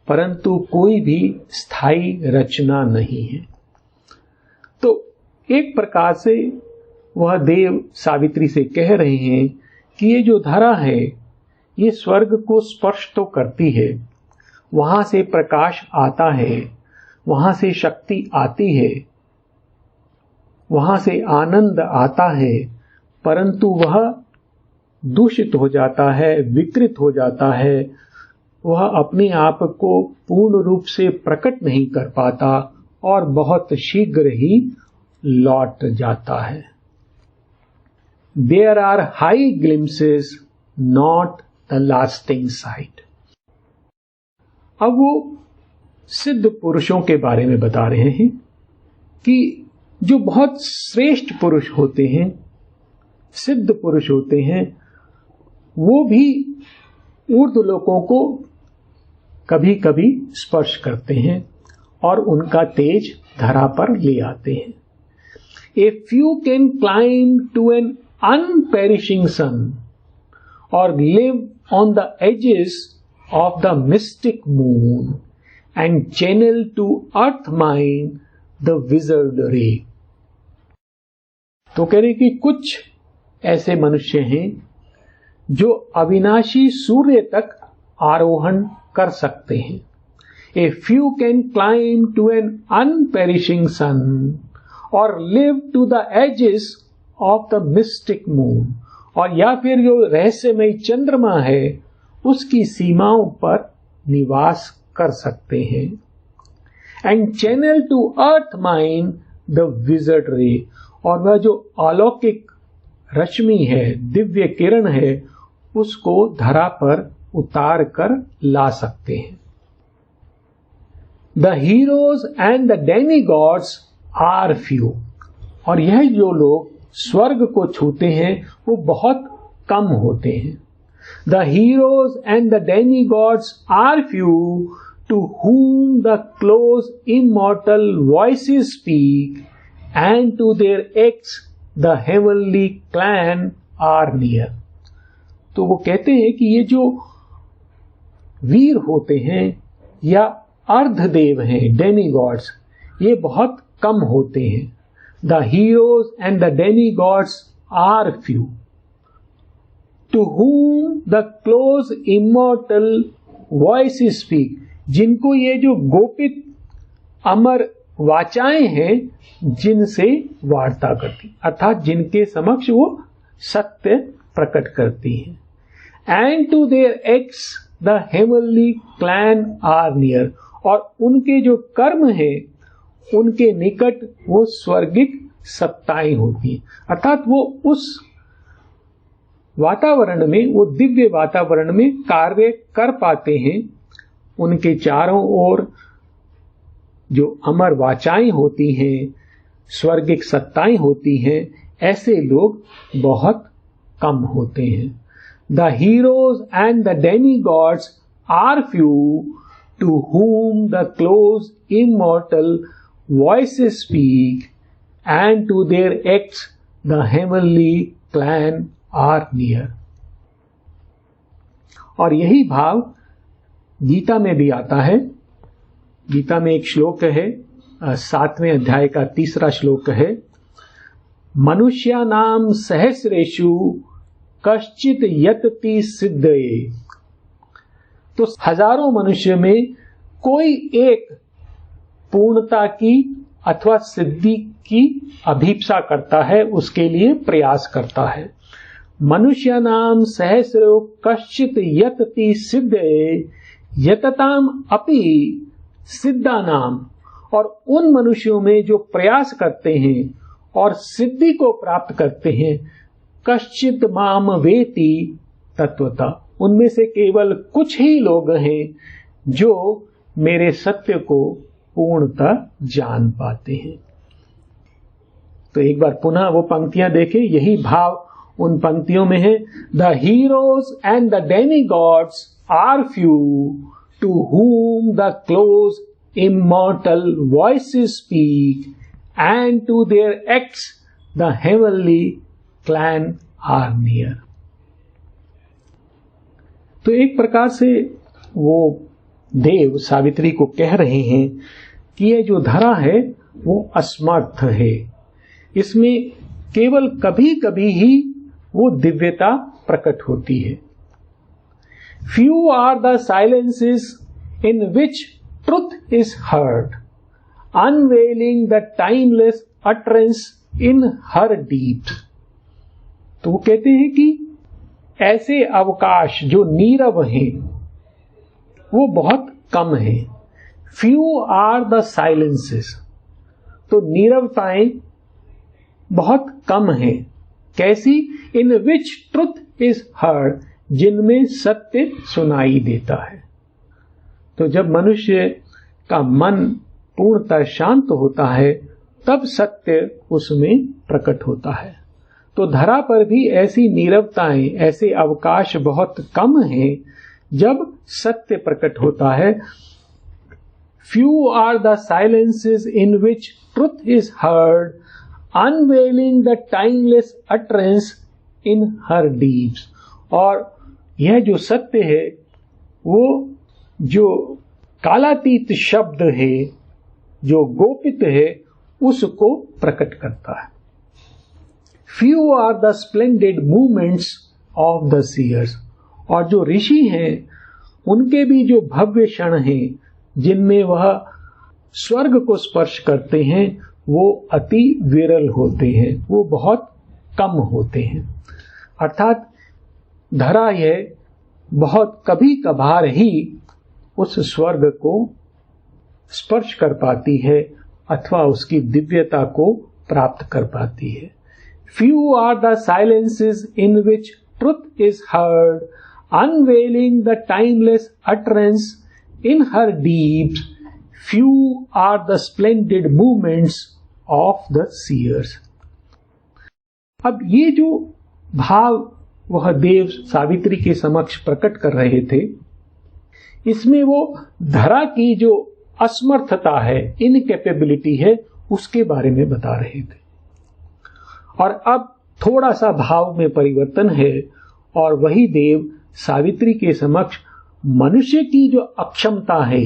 परंतु कोई भी स्थायी रचना नहीं है। तो एक प्रकार से वह देव सावित्री से कह रहे हैं कि ये जो धरा है ये स्वर्ग को स्पर्श तो करती है, वहां से प्रकाश आता है, वहां से शक्ति आती है, वहां से आनंद आता है, परंतु वह दूषित हो जाता है, विकृत हो जाता है, वह अपने आप को पूर्ण रूप से प्रकट नहीं कर पाता और बहुत शीघ्र ही लौट जाता है। There are high glimpses, not the lasting sight. अब वो सिद्ध पुरुषों के बारे में बता रहे हैं कि जो बहुत श्रेष्ठ पुरुष होते हैं, सिद्ध पुरुष होते हैं, वो भी ऊर्ध्व लोकों को कभी कभी स्पर्श करते हैं और उनका तेज धरा पर ले आते हैं। A few can climb to an unperishing sun और live on the ages of the mystic moon and channel to earth mind the wizard ray. तो कह रहे कि कुछ ऐसे मनुष्य हैं जो अविनाशी सूर्य तक आरोहण कर सकते हैं। A few can climb to an unperishing sun और live to the ages of the mystic moon, और या फिर जो रहस्यमय चंद्रमा है उसकी सीमाओं पर निवास कर सकते हैं। And channel to earth mind the wizard ray, और वह जो अलौकिक रश्मि है, दिव्य किरण है, उसको धरा पर उतार कर ला सकते हैं। The heroes and the demi gods are few, और यह जो लोग स्वर्ग को छूते हैं वो बहुत कम होते हैं। The heroes and the demigods are few, to whom the close immortal voices speak, and to their ex the heavenly clan are near। तो वो कहते हैं कि ये जो वीर होते हैं या अर्धदेव हैं, डेमीगॉड्स, ये बहुत कम होते हैं। The heroes and the demigods are few, to whom the close immortal voices speak, जिनको ये जो गोपित अमर वाचाएं हैं जिनसे वार्ता करती, अर्थात जिनके समक्ष वो सत्य प्रकट करती हैं। And to their ex the heavenly clan are near, और उनके जो कर्म हैं उनके निकट वो स्वर्गिक सत्ताएं होती हैं, अर्थात वो उस वातावरण में, वो दिव्य वातावरण में कार्य कर पाते हैं। उनके चारों ओर जो अमर वाचाएं होती हैं, स्वर्गिक सत्ताएं होती हैं, ऐसे लोग बहुत कम होते हैं। The heroes and the demigods are few, to whom the close immortal voices speak, and to their ex the heavenly clan are near। और यही भाव गीता में भी आता है। गीता में एक श्लोक है, 7वें अध्याय का 3रा श्लोक है, मनुष्यानाम सहस्रेषु कश्चित यतति सिद्धये। तो हजारों मनुष्य में कोई एक पूर्णता की अथवा सिद्धि की अभीप्सा करता है, उसके लिए प्रयास करता है। मनुष्यानाम सहस्रो कश्चित यतति सिद्धये यतताम अपि सिद्धानाम, और उन मनुष्यों में जो प्रयास करते हैं और सिद्धि को प्राप्त करते हैं, कश्चित माम वेति तत्वता, उनमें से केवल कुछ ही लोग हैं जो मेरे सत्य को पूर्णतः जान पाते हैं। तो एक बार पुनः वो पंक्तियां देखें, यही भाव उन पंक्तियों में है। The heroes and the demigods are few, to whom the close immortal voices speak, and to their ex the heavenly clan are near। तो एक प्रकार से वो देव सावित्री को कह रहे हैं कि ये जो धरा है वो असमर्थ है, इसमें केवल कभी कभी ही वो दिव्यता प्रकट होती है। Few are the silences in which truth is heard, unveiling the timeless utterance in her deeps। तो वो कहते हैं कि ऐसे अवकाश जो नीरव हैं वो बहुत कम हैं। Few are the silences, तो नीरवताएं बहुत कम हैं। कैसी? In which truth is heard, जिनमें सत्य सुनाई देता है। तो जब मनुष्य का मन पूर्णतः शांत होता है तब सत्य उसमें प्रकट होता है। तो धरा पर भी ऐसी नीरवताएं, ऐसे अवकाश बहुत कम हैं जब सत्य प्रकट होता है। Few are the silences in which truth is heard, unveiling the timeless utterance in her deeps। और यह जो सत्य है वो जो कालातीत शब्द है, जो गोपित है, उसको प्रकट करता है। Few are the splendid movements of the seers, और जो ऋषि हैं उनके भी जो भव्य क्षण हैं जिनमें वह स्वर्ग को स्पर्श करते हैं, वो अति विरल होते हैं, वो बहुत कम होते हैं। अर्थात धरा यह बहुत कभी कभार ही उस स्वर्ग को स्पर्श कर पाती है अथवा उसकी दिव्यता को प्राप्त कर पाती है। Few are the silences in which truth is heard, unveiling the timeless utterance in her deeps. Few are the splendid movements of the seers। अब ये जो भाव वह देव सावित्री के समक्ष प्रकट कर रहे थे, इसमें वो धरा की जो असमर्थता है, इनकैपेबिलिटी है, उसके बारे में बता रहे थे। और अब थोड़ा सा भाव में परिवर्तन है और वही देव सावित्री के समक्ष मनुष्य की जो अक्षमता है,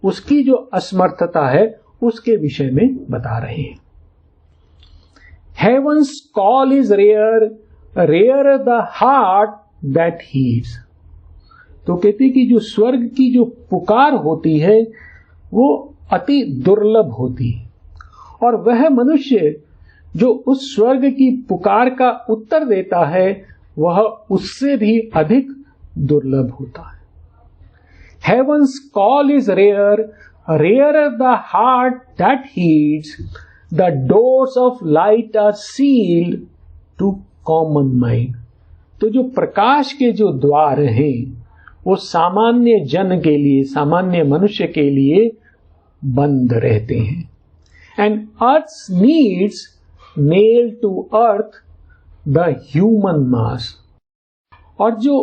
उसकी जो असमर्थता है, उसके विषय में बता रहे हैं। Heaven's call is rare, rarer the heart that heeds। तो कहते कि जो स्वर्ग की जो पुकार होती है वो अति दुर्लभ होती है, और वह मनुष्य जो उस स्वर्ग की पुकार का उत्तर देता है वह उससे भी अधिक दुर्लभ होता है। Heaven's call is rare, rarer the heart that heeds, the doors of light are sealed to common mind। तो जो प्रकाश के जो द्वार हैं वो सामान्य जन के लिए, सामान्य मनुष्य के लिए बंद रहते हैं। And earth's needs nail to earth the human mass। और जो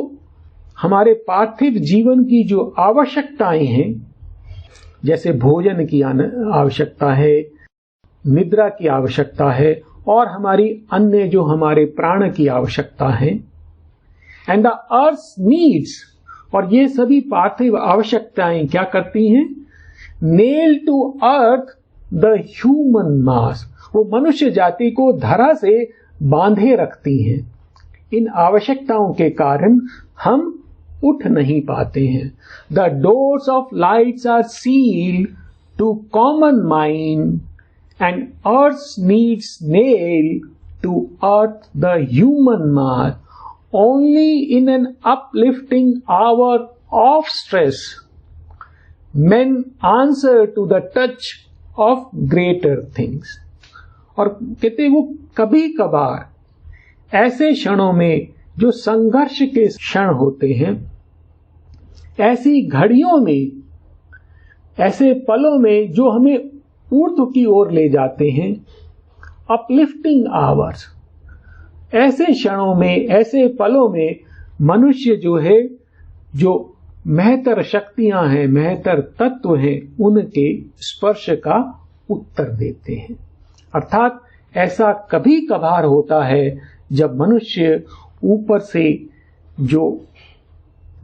हमारे पार्थिव जीवन की जो आवश्यकताएं हैं, जैसे भोजन की आवश्यकता है, निद्रा की आवश्यकता है, और हमारी अन्य जो हमारे प्राण की आवश्यकता है, एंड द अर्थ नीड्स, और ये सभी पार्थिव आवश्यकताएं क्या करती हैं? Nail to earth the human mass, वो मनुष्य जाति को धरा से बांधे रखती हैं। इन आवश्यकताओं के कारण हम उठ नहीं पाते हैं। The doors of lights are sealed to common mind and earth needs nail to earth the human mass only in an uplifting hour of stress men answer to the touch of greater things। और कहते वो कभी कभार ऐसे क्षणों में जो संघर्ष के क्षण होते हैं, ऐसी घड़ियों में, ऐसे पलों में जो हमें ऊर्ध्व की ओर ले जाते हैं, अपलिफ्टिंग आवर्स, ऐसे क्षणों में, ऐसे पलों में मनुष्य जो है, जो महतर शक्तियां हैं, महतर तत्व हैं, उनके स्पर्श का उत्तर देते हैं। अर्थात ऐसा कभी कभार होता है जब मनुष्य ऊपर से जो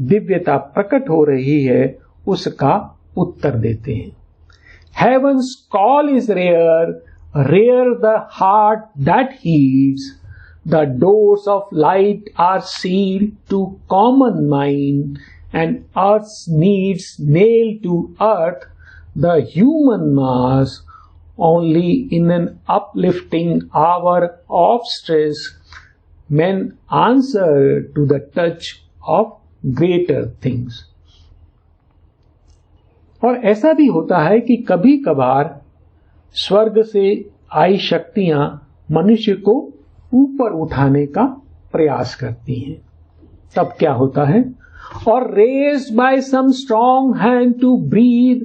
दिव्यता प्रकट हो रही है उसका उत्तर देते हैं। Heaven's call is rare, rare the heart that heeds, the doors of light are sealed to common mind, and earth's needs nail to earth the human mass only in an uplifting hour of stress men answer to the touch of greater things। और ऐसा भी होता है कि कभी कभार स्वर्ग से आई शक्तियां मनुष्य को ऊपर उठाने का प्रयास करती हैं। तब क्या होता है? और raised by some strong hand to breathe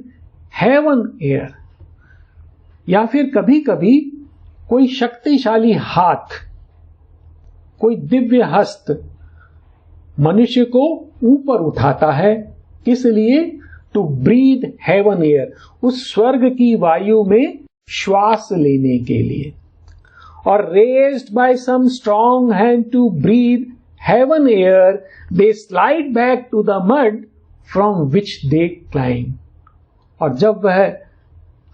heaven air, या फिर कभी कभी कोई शक्तिशाली हाथ, कोई दिव्य हस्त मनुष्य को ऊपर उठाता है। किस लिए? टू ब्रीथ हेवन एयर, उस स्वर्ग की वायु में श्वास लेने के लिए। और raised by some strong hand to breathe heaven air they slide back to the mud from which they climb. और जब वह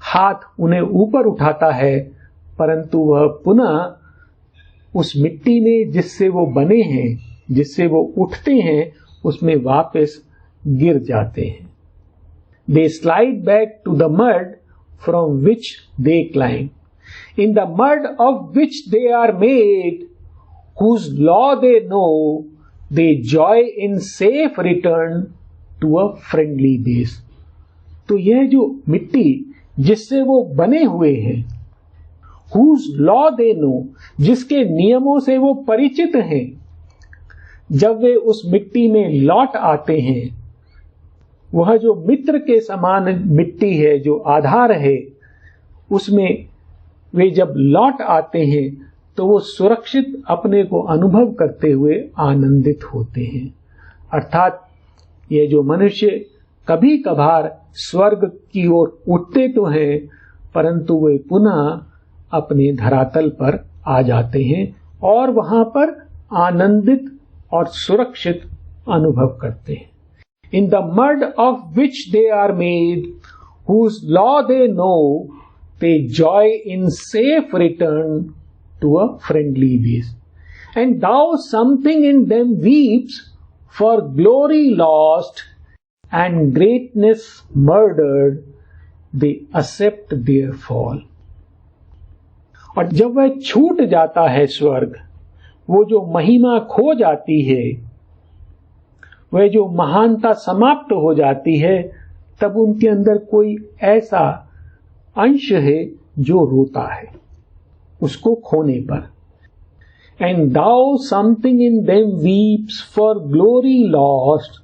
हाथ उन्हें ऊपर उठाता है, परंतु वह पुनः उस मिट्टी में जिससे वो बने हैं, जिससे वो उठते हैं, उसमें वापस गिर जाते हैं। They slide back to the mud from which they climb, in the mud of which they are made, whose law they know, they joy in safe return to a friendly base। तो यह जो मिट्टी जिससे वो बने हुए हैं, whose law they know, जिसके नियमों से वो परिचित हैं, जब वे उस मिट्टी में लौट आते हैं, वह जो मित्र के समान मिट्टी है, जो आधार है, उसमें वे जब लौट आते हैं तो वो सुरक्षित अपने को अनुभव करते हुए आनंदित होते हैं। अर्थात ये जो मनुष्य कभी कभार स्वर्ग की ओर उठते तो हैं, परंतु वे पुनः अपने धरातल पर आ जाते हैं और वहां पर आनंदित और सुरक्षित अनुभव करते हैं। In the mud of which they are made, whose law they know, they joy in safe return to a friendly base. And thou something in them weeps for glory lost and greatness murdered, they accept their fall. और जब वह छूट जाता है स्वर्ग, वो जो महिमा खो जाती है, वह जो महानता समाप्त हो जाती है, तब उनके अंदर कोई ऐसा अंश है जो रोता है उसको खोने पर। And thou something in them weeps for glory lost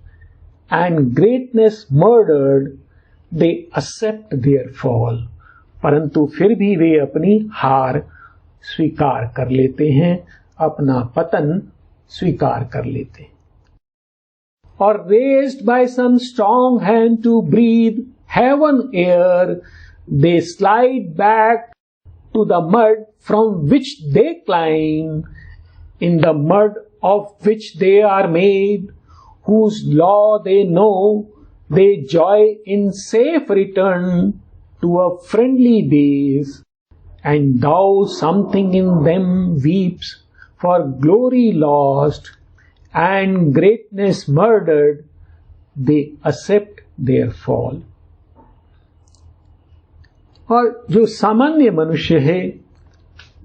and greatness murdered, they accept their fall. परंतु फिर भी वे अपनी हार स्वीकार कर लेते हैं, अपना पतन स्वीकार कर लेते हैं। Or raised by some strong hand to breathe heaven air, they slide back to the mud from which they climb, in the mud of which they are made, whose law they know, they joy in safe return to a friendly base, and thou something in them weeps for glory lost and greatness murdered, they accept their fall. और जो सामान्य मनुष्य है,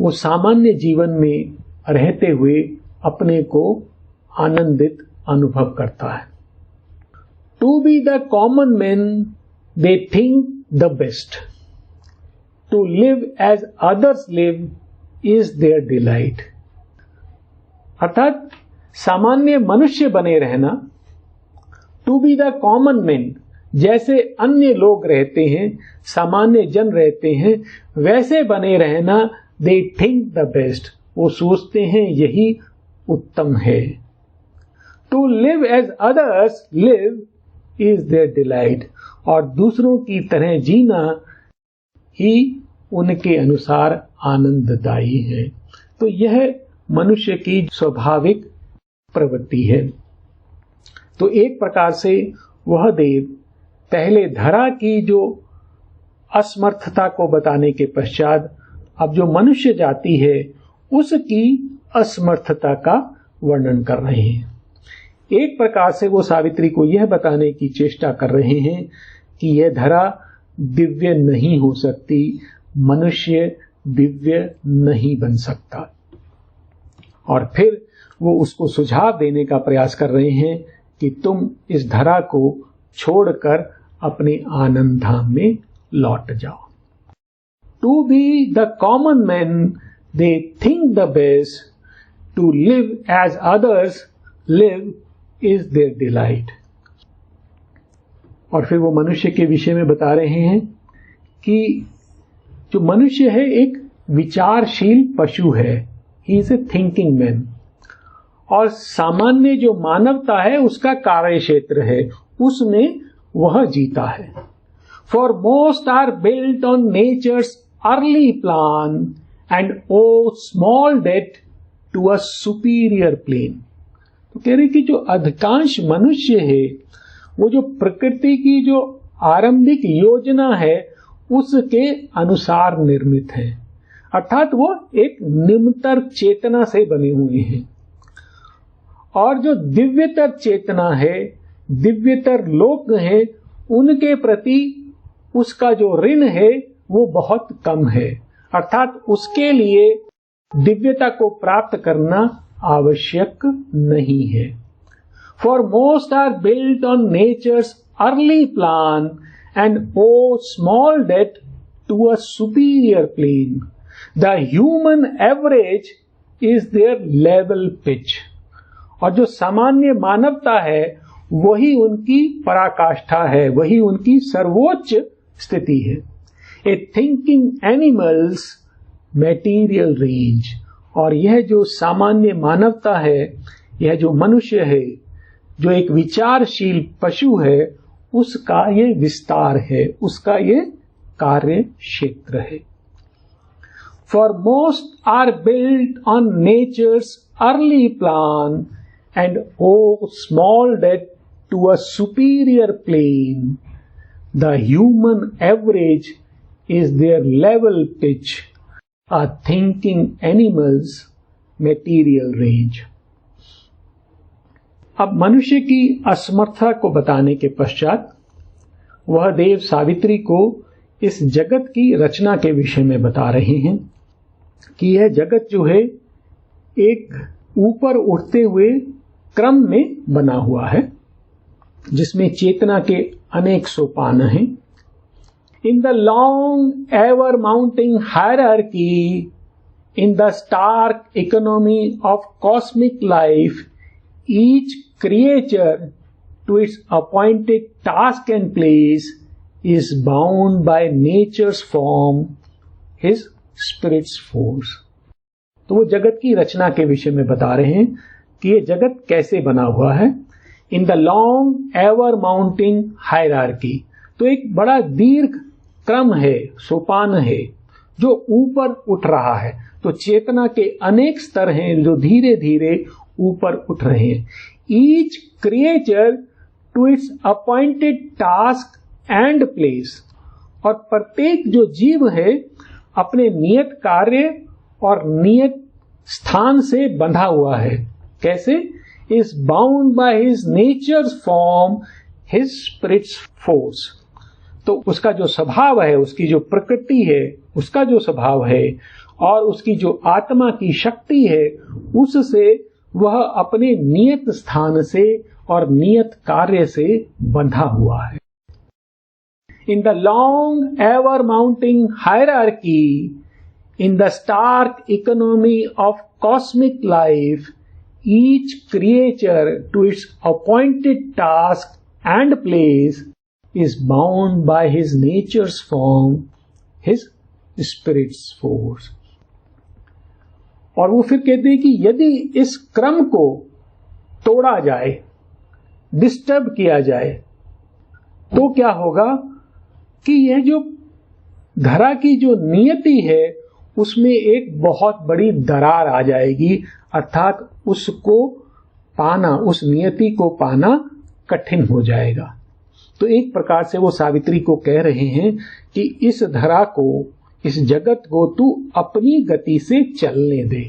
वो सामान्य जीवन में रहते हुए अपने को आनंदित अनुभव करता है। To be the common men, they think the best. To live as others live is their delight. अर्थात सामान्य मनुष्य बने रहना, to be the common man, जैसे अन्य लोग रहते हैं, सामान्य जन रहते हैं, वैसे बने रहना, दे थिंक द बेस्ट, वो सोचते हैं यही उत्तम है। To live as others live is their delight, और दूसरों की तरह जीना ही उनके अनुसार आनंददायी है। तो यह मनुष्य की स्वाभाविक प्रवृत्ति है। तो एक प्रकार से वह देव पहले धरा की जो असमर्थता को बताने के पश्चात अब जो मनुष्य जाति है उसकी असमर्थता का वर्णन कर रहे हैं। एक प्रकार से वो सावित्री को यह बताने की चेष्टा कर रहे हैं कि यह धरा दिव्य नहीं हो सकती, मनुष्य दिव्य नहीं बन सकता। और फिर वो उसको सुझाव देने का प्रयास कर रहे हैं कि तुम इस धरा को छोड़कर अपने आनंद धाम में लौट जाओ। To be the common man, they think the best, to live as others live is their delight. और फिर वो मनुष्य के विषय में बता रहे हैं कि जो मनुष्य है एक विचारशील पशु है, he is a thinking man, और सामान्य जो मानवता है उसका कार्य क्षेत्र है, उसमें वह जीता है। For most are built on nature's early plan and owe small debt to a superior plane. तो कह रहे कि जो अधिकांश मनुष्य है वो जो प्रकृति की जो आरंभिक योजना है उसके अनुसार निर्मित है, अर्थात वो एक निम्नतर चेतना से बने हुए हैं। और जो दिव्यतर चेतना है, दिव्यतर लोक है, उनके प्रति उसका जो ऋण है वो बहुत कम है, अर्थात उसके लिए दिव्यता को प्राप्त करना आवश्यक नहीं है। For most are built on nature's early plan and owe small debt to a superior plane, the human average is their level pitch. और जो सामान्य मानवता है वही उनकी पराकाष्ठा है, वही उनकी सर्वोच्च स्थिति है। A thinking animals material range, और यह जो सामान्य मानवता है, यह जो मनुष्य है, जो एक विचारशील पशु है, उसका ये विस्तार है, उसका ये कार्य क्षेत्र है। For most are built on nature's early plan and owe small debt to a superior plane. The human average is their level pitch, a thinking animal's material range. अब मनुष्य की असमर्थता को बताने के पश्चात वह देव सावित्री को इस जगत की रचना के विषय में बता रहे हैं कि यह जगत जो है एक ऊपर उठते हुए क्रम में बना हुआ है, जिसमें चेतना के अनेक सोपान हैं। In the long ever mounting hierarchy, in the stark economy of cosmic life, each creature to its appointed task and place is bound by nature's form, his spirit's force. तो वो जगत की रचना के विषय में बता रहे हैं कि ये जगत कैसे बना हुआ है। In the long ever mounting hierarchy, तो एक बड़ा दीर्घ क्रम है, सोपान है जो ऊपर उठ रहा है। तो चेतना के अनेक स्तर हैं जो धीरे धीरे ऊपर उठ रहे हैं। Each creature to its appointed task and place, और प्रत्येक जो जीव है अपने नियत कार्य और नियत स्थान से बंधा हुआ है। कैसे? Is bound by his nature's form, his spirit's force. तो उसका जो स्वभाव है, उसकी जो प्रकृति है, उसका जो स्वभाव है और उसकी जो आत्मा की शक्ति है, उससे वह अपने नियत स्थान से और नियत कार्य से बंधा हुआ है। In the long ever mounting hierarchy, in the stark economy of cosmic life, each creature to its appointed task and place is bound by his nature's form, his spirit's force. और वो फिर कहते हैं कि यदि इस क्रम को तोड़ा जाए, डिस्टर्ब किया जाए, तो क्या होगा कि यह जो धरा की जो नियति है उसमें एक बहुत बड़ी दरार आ जाएगी, अर्थात उसको पाना, उस नियति को पाना कठिन हो जाएगा। तो एक प्रकार से वो सावित्री को कह रहे हैं कि इस धरा को, इस जगत को तू अपनी गति से चलने दे,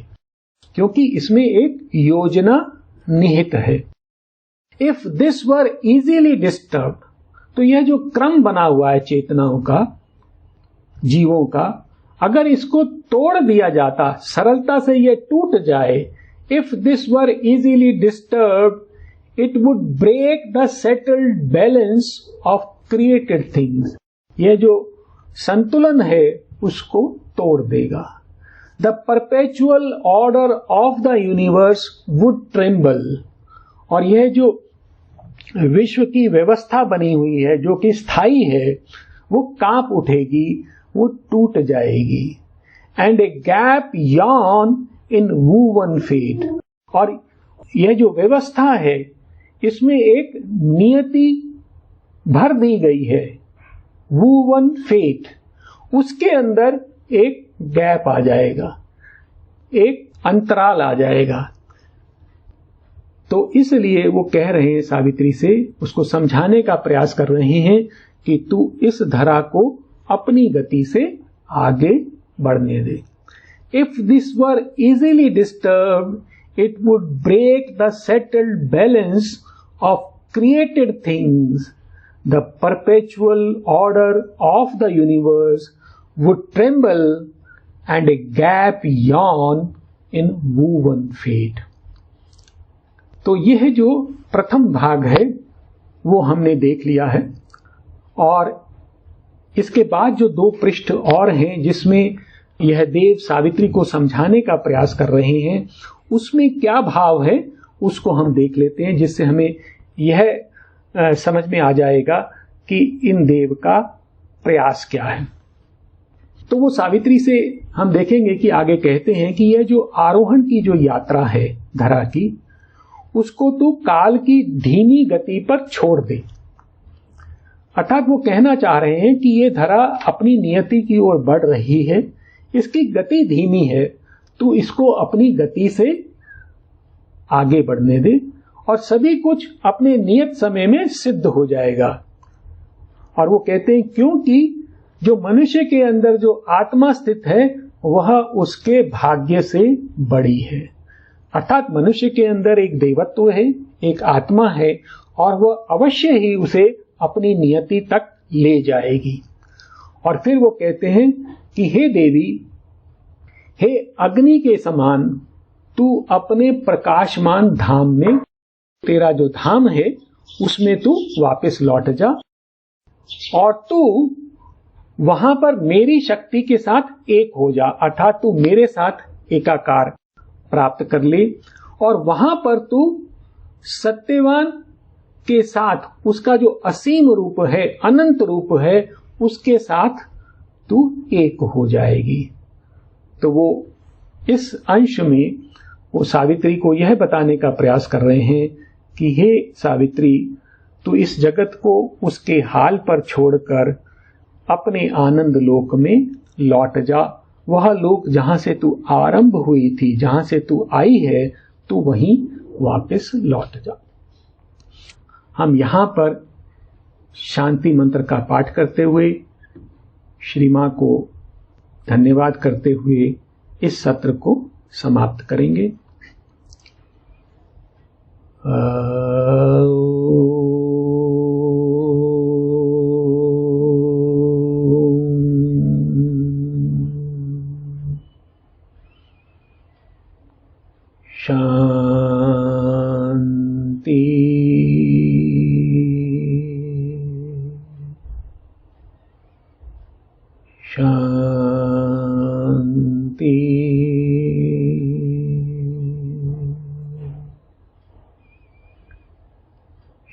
क्योंकि इसमें एक योजना निहित है। If this were easily disturb, तो यह जो क्रम बना हुआ है चेतनाओं का, जीवों का, अगर इसको तोड़ दिया जाता, सरलता से यह टूट जाए, if this were easily disturb, it would break the settled balance of created things. यह जो संतुलन है उसको तोड़ देगा। The perpetual order of the universe would tremble, और यह जो विश्व की व्यवस्था बनी हुई है, जो कि स्थायी है, वो कांप उठेगी, वो टूट जाएगी। And a gap yawn in woven fate, और यह जो व्यवस्था है इसमें एक नियति भर दी गई है, वूवन फेट, उसके अंदर एक गैप आ जाएगा, एक अंतराल आ जाएगा। तो इसलिए वो कह रहे हैं सावित्री से, उसको समझाने का प्रयास कर रहे हैं कि तू इस धरा को अपनी गति से आगे बढ़ने दे। If this were easily disturb, it would break the settled balance of created things, the perpetual order of the universe would tremble and a gap yawn in woven fate. तो यह जो प्रथम भाग है वो हमने देख लिया है, और इसके बाद जो दो पृष्ठ और हैं जिसमें यह देव सावित्री को समझाने का प्रयास कर रहे हैं, उसमें क्या भाव है उसको हम देख लेते हैं, जिससे हमें यह समझ में आ जाएगा कि इन देव का प्रयास क्या है। तो वो सावित्री से हम देखेंगे कि आगे कहते हैं कि यह जो आरोहण की जो यात्रा है धरा की, उसको तू काल की धीमी गति पर छोड़ दे। अर्थात वो कहना चाह रहे हैं कि ये धरा अपनी नियति की ओर बढ़ रही है, इसकी गति धीमी है, तू इसको अपनी गति से आगे बढ़ने दे और सभी कुछ अपने नियत समय में सिद्ध हो जाएगा। और वो कहते हैं क्योंकि जो मनुष्य के अंदर जो आत्मा स्थित है वह उसके भाग्य से बड़ी है। अर्थात मनुष्य के अंदर एक देवत्व है, एक आत्मा है और वह अवश्य ही उसे अपनी नियति तक ले जाएगी। और फिर वो कहते हैं कि हे देवी, हे अग्नि के समान तू अपने प्रकाशमान धाम में, तेरा जो धाम है उसमें तू वापस लौट जा और तू वहां पर मेरी शक्ति के साथ एक हो जा। अर्थात तू मेरे साथ एकाकार प्राप्त कर ले और वहां पर तू सत्यवान के साथ उसका जो असीम रूप है, अनंत रूप है, उसके साथ तू एक हो जाएगी। तो वो इस अंश में वो सावित्री को यह बताने का प्रयास कर रहे हैं कि हे सावित्री, तू इस जगत को उसके हाल पर छोड़कर अपने आनंद लोक में लौट जा। वह लोक जहां से तू आरंभ हुई थी, जहां से तू आई है, तू वहीं वापस लौट जा। हम यहां पर शांति मंत्र का पाठ करते हुए श्री मां को धन्यवाद करते हुए इस सत्र को समाप्त करेंगे। शांति शांति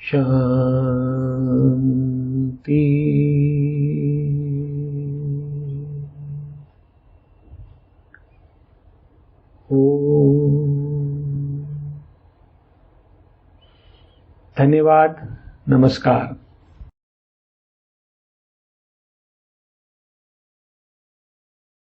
शांति। धन्यवाद। नमस्कार।